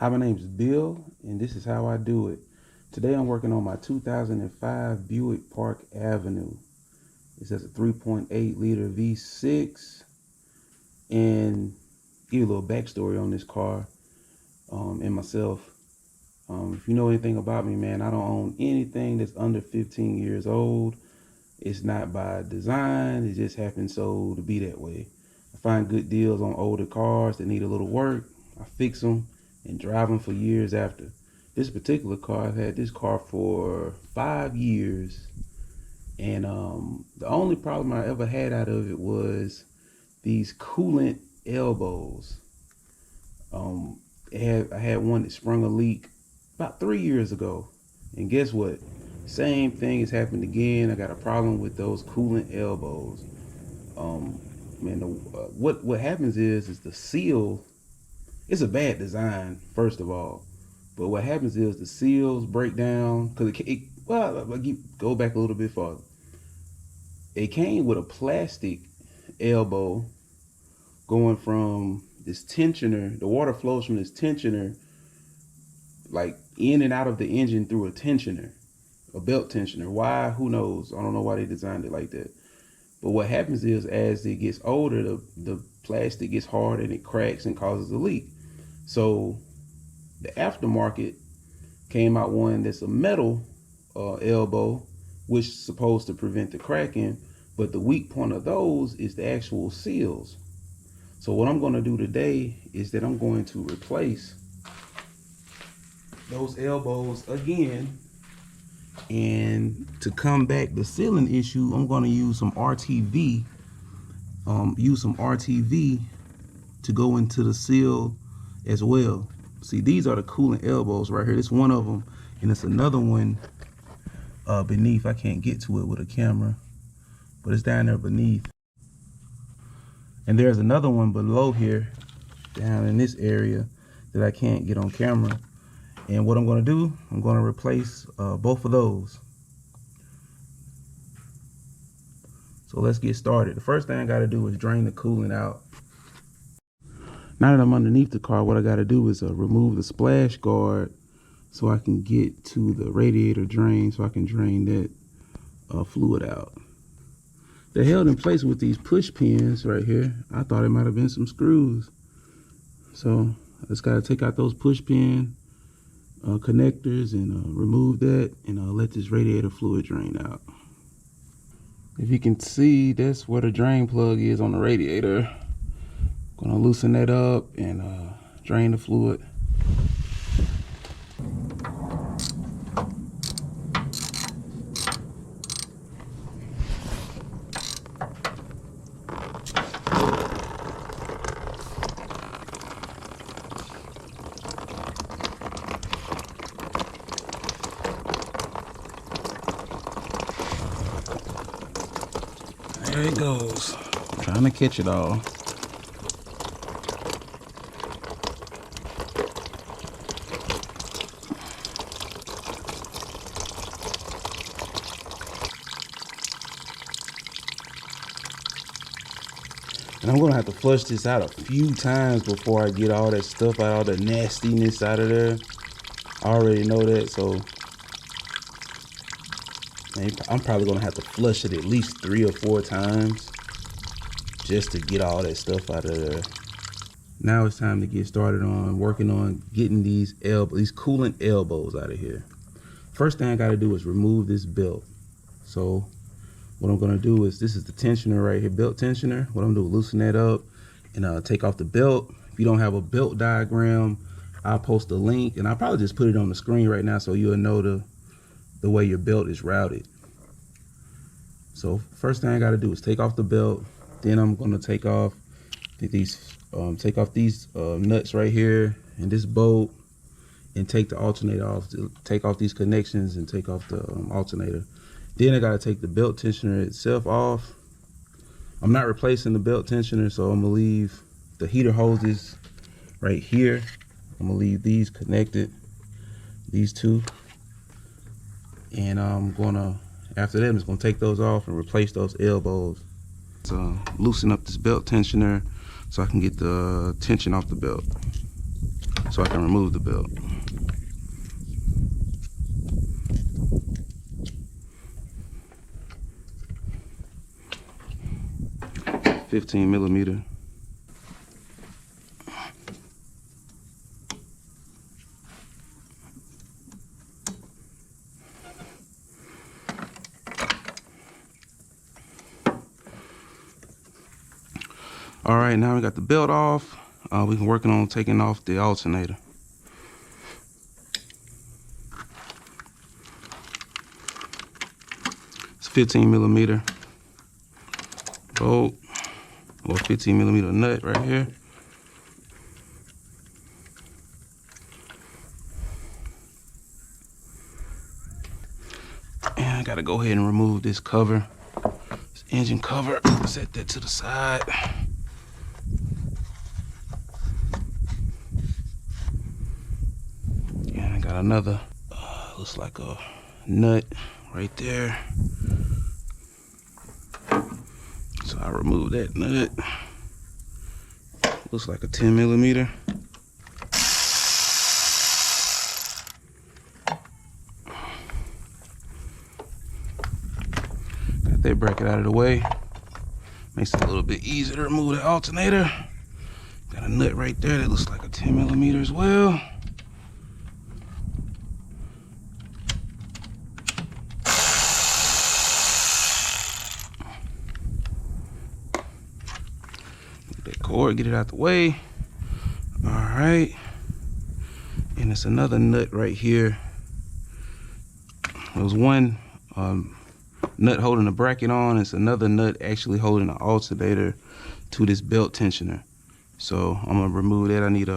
Hi, my name is Bill, and this is how I do it. Today I'm working on my 2005 Buick Park Avenue. It says a 3.8 liter V6, and give you a little backstory on this car and myself. If you know anything about me, man, I don't own anything that's under 15 years old. It's not by design, it just happens so to be that way. I find good deals on older cars that need a little work. I fix them and drive them for years after. This particular car, I've had this car for 5 years, and the only problem I ever had out of it was these coolant elbows. I had one that sprung a leak about 3 years ago, and guess what? Same thing has happened again. I got a problem with those coolant elbows. Man, what happens is the seal. It's a bad design, first of all. But what happens is the seals break down because well, I'll go back a little bit farther. It came with a plastic elbow going from this tensioner. The water flows from this tensioner like in and out of the engine through a tensioner, a belt tensioner. Why? Who knows? I don't know why they designed it like that. But what happens is as it gets older, the plastic gets hard and it cracks and causes a leak. So the aftermarket came out one that's a metal elbow, which is supposed to prevent the cracking, but the weak point of those is the actual seals. So what I'm going to do today is that I'm going to replace those elbows again, and to combat the sealing issue, I'm going to use some RTV. To go into the seal as well. See, these are the coolant elbows right here. This one of them, and it's another one beneath. I can't get to it with a camera, but it's down there beneath. And there's another one below here, down in this area, that I can't get on camera. And what I'm going to do, I'm going to replace both of those. So let's get started. The first thing I got to do is drain the coolant out. Now that I'm underneath the car, what I got to do is remove the splash guard so I can get to the radiator drain, so I can drain that fluid out. They're held in place with these push pins right here. I thought it might have been some screws. So I just got to take out those push pin connectors and remove that, and let this radiator fluid drain out. If you can see, that's where the drain plug is on the radiator. Gonna loosen that up and drain the fluid. There it goes. Trying to catch it all. And I'm gonna have to flush this out a few times before I get all that stuff out, all the nastiness out of there. I already know that, so I'm probably gonna have to flush it at least 3 or 4 times just to get all that stuff out of there. Now it's time to get started on working on getting these coolant elbows out of here. First thing I gotta do is remove this belt. So what I'm gonna do is, this is the tensioner right here, belt tensioner. What I'm gonna do is loosen that up and take off the belt. If you don't have a belt diagram, I'll post a link, and I'll probably just put it on the screen right now so you'll know the way your belt is routed. So first thing I gotta do is take off the belt. Then I'm gonna take off these nuts right here and this bolt, and take the alternator off. Take off these connections and take off the alternator. Then I gotta take the belt tensioner itself off. I'm not replacing the belt tensioner, so I'm gonna leave the heater hoses right here. I'm gonna leave these connected, these two. And I'm gonna, after that, I'm just gonna take those off and replace those elbows. So loosen up this belt tensioner so I can get the tension off the belt. so I can remove the belt. $15mm. All right, now we got the belt off. We can working on taking off the alternator. It's 15mm bolt or 15mm nut right here. And I gotta go ahead and remove this cover, this engine cover. Set that to the side. And I got another, looks like a nut right there. So I remove that nut. Looks like a 10mm. Got that bracket out of the way. Makes it a little bit easier to remove the alternator. Got a nut right there that looks like a 10mm as well. Cord, get it out the way. All right, and it's another nut right here. There was one nut holding the bracket on. It's another nut actually holding the alternator to this belt tensioner. So I'm gonna remove that. I need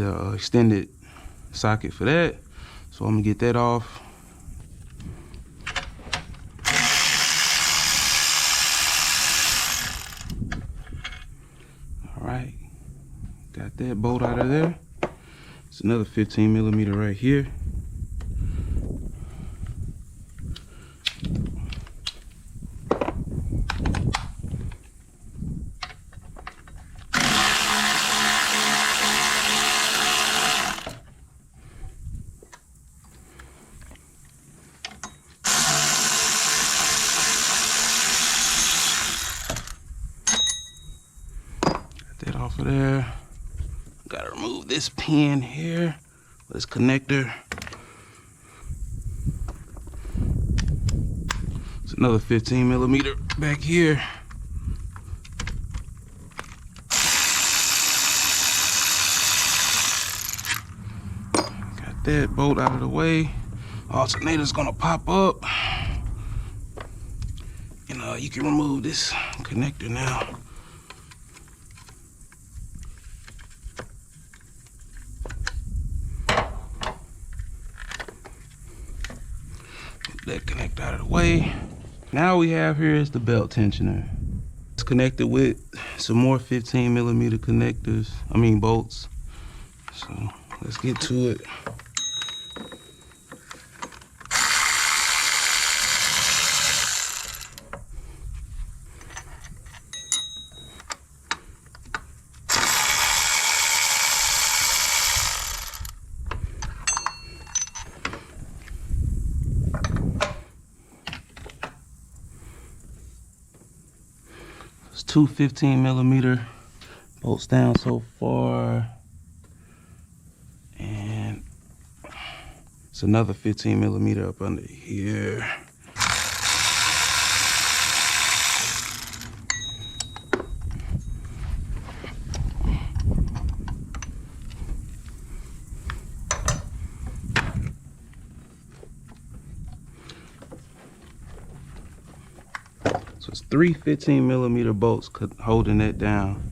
a extended socket for that. So I'm gonna get that off. Alright, got that bolt out of there. It's another 15mm right here. That off of there. Gotta remove this pin here, this connector. It's another 15mm back here. Got that bolt out of the way. Alternator's gonna pop up. And you can remove this connector now. That connect out of the way. Now we have here is the belt tensioner. It's connected with some more 15mm connectors, bolts. So let's get to it. Two 15mm bolts down so far, and it's another 15mm up under here. So it's three 15mm bolts holding that down.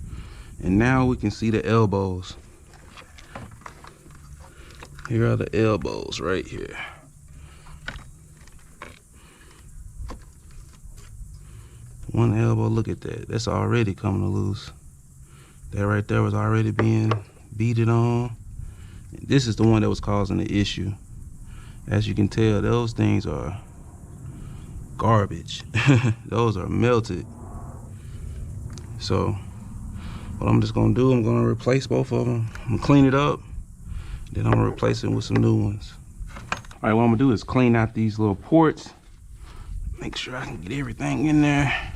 And now we can see the elbows. Here are the elbows right here. One elbow, look at that. That's already coming loose. That right there was already being beaded on. And this is the one that was causing the issue. As you can tell, those things are garbage. Those are melted. So What I'm just gonna do, I'm gonna replace both of them. I'm gonna clean it up, then I'm gonna replace it with some new ones. All right, what I'm gonna do is clean out these little ports. Make sure I can get everything in there.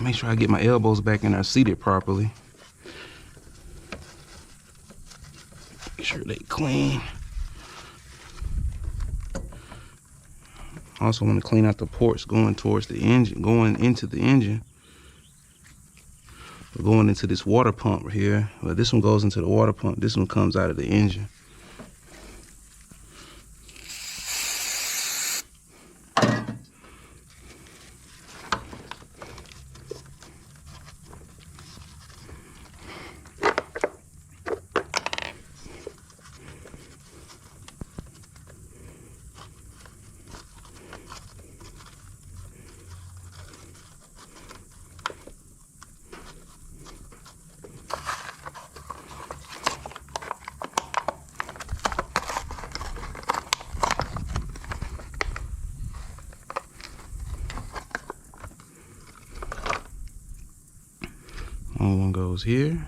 Make sure I get my elbows back in there seated properly. Make sure they clean. Also want to clean out the ports going towards the engine, going into the engine. We're going into this water pump right here. Well, this one goes into the water pump. This one comes out of the engine. One goes here.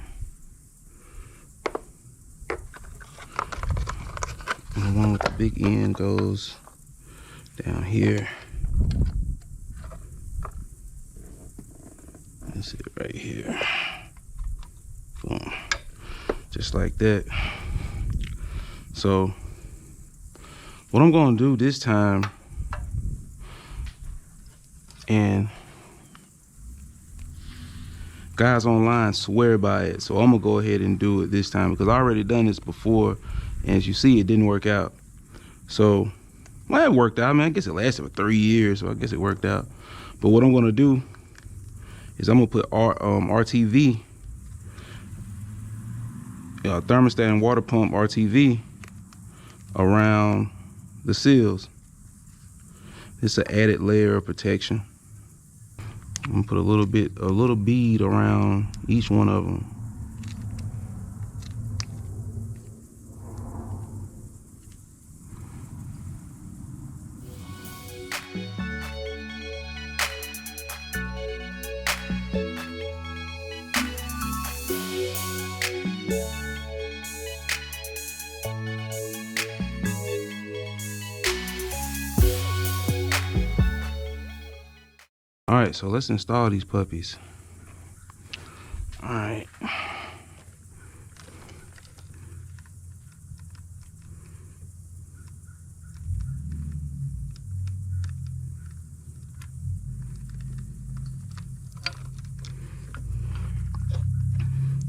And the one with the big end goes down here. That's it right here. Boom. Just like that. So what I'm gonna do this time, and guys online swear by it, so I'm gonna go ahead and do it this time because I already done this before, and as you see, it didn't work out. So, well, it worked out. I mean, I guess it lasted for 3 years, so I guess it worked out. But what I'm gonna do is I'm gonna put RTV, thermostat and water pump RTV around the seals. It's an added layer of protection. I'm gonna put a little bead around each one of them. All right, so let's install these puppies. All right.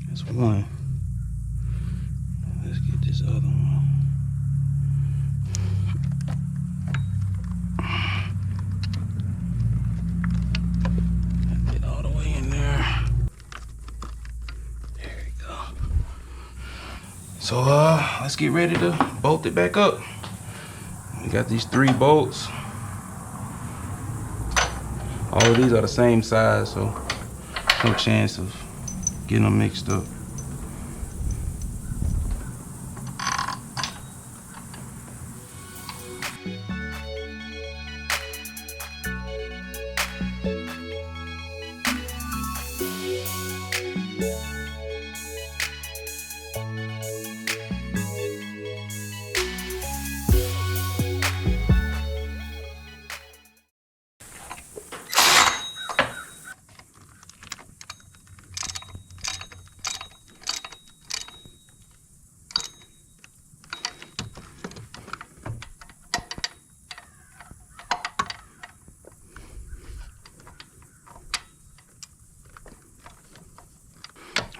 That's one. Let's get this other one. So let's get ready to bolt it back up. We got these 3 bolts. All of these are the same size, so no chance of getting them mixed up.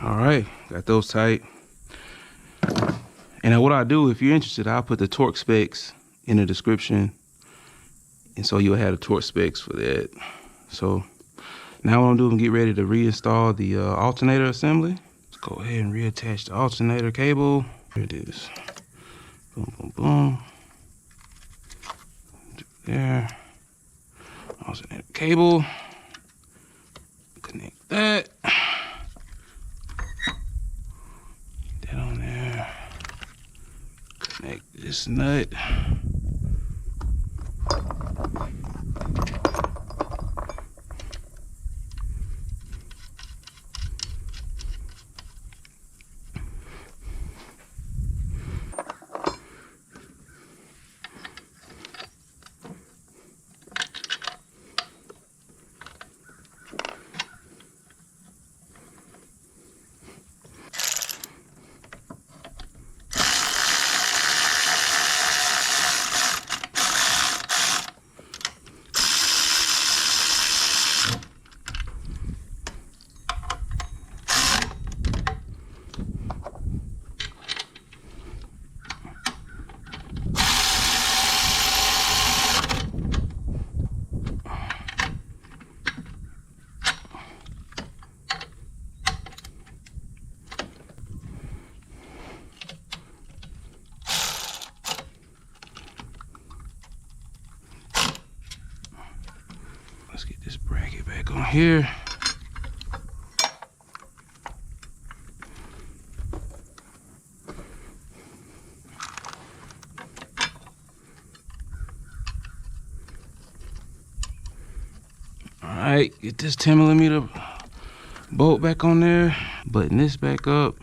All right, got those tight. And what I do, if you're interested, I'll put the torque specs in the description. And so you'll have the torque specs for that. So now what I'm doing is get ready to reinstall the alternator assembly. Let's go ahead and reattach the alternator cable. Here it is. Boom, boom, boom. There. Alternator cable. Connect that. Connect this nut. here. All right, get this 10mm bolt back on there. Button this back up.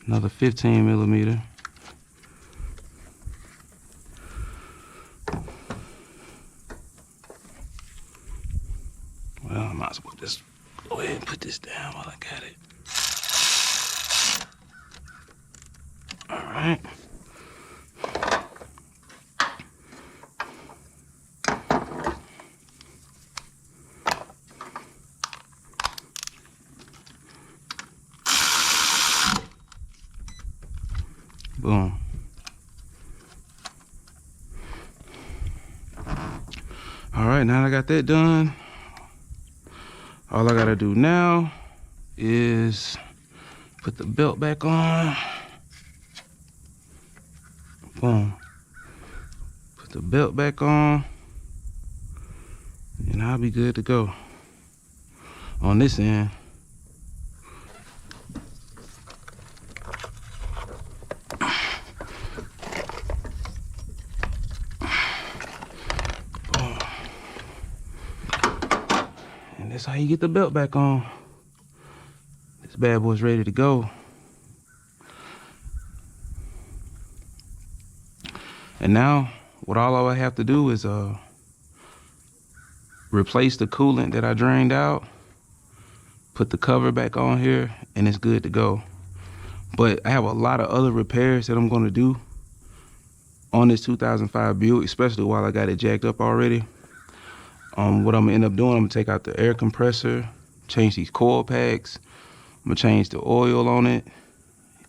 Another 15mm. Well, I might as well just go ahead and put this down while I got it. All right. Boom. All right, now I got that done. All I gotta do now is put the belt back on. Boom. Put the belt back on, and I'll be good to go. On this end, and that's how you get the belt back on. This bad boy's ready to go. And now, what all I have to do is replace the coolant that I drained out, put the cover back on here, and it's good to go. But I have a lot of other repairs that I'm gonna do on this 2005 Buick, especially while I got it jacked up already. What I'm gonna end up doing, I'm gonna take out the air compressor, change these coil packs, I'm gonna change the oil on it,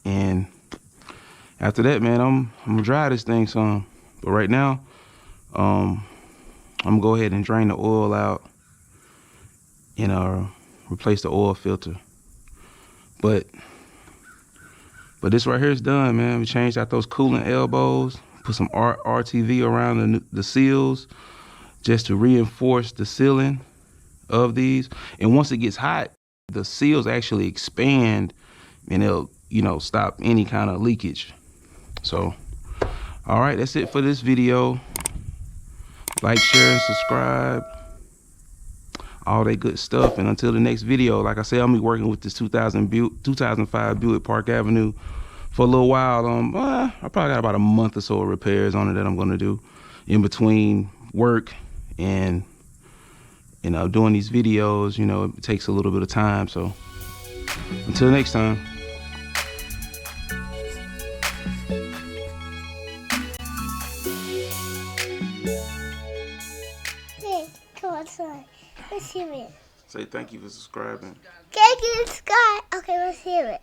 and after that, man, I'm gonna dry this thing some. But right now, I'm gonna go ahead and drain the oil out and replace the oil filter. But this right here is done, man. We changed out those coolant elbows, put some RTV around the seals just to reinforce the sealing of these. And once it gets hot, the seals actually expand and it'll, stop any kind of leakage. So, all right, that's it for this video. Like, share, and subscribe. All that good stuff. And until the next video, like I said, I'm gonna be working with this 2005 Buick Park Avenue for a little while. I probably got about a month or so of repairs on it that I'm gonna do in between work and doing these videos. It takes a little bit of time. So until next time. Hey, come outside. Let's hear it. Say thank you for subscribing. Thank you, Sky. Okay, let's hear it.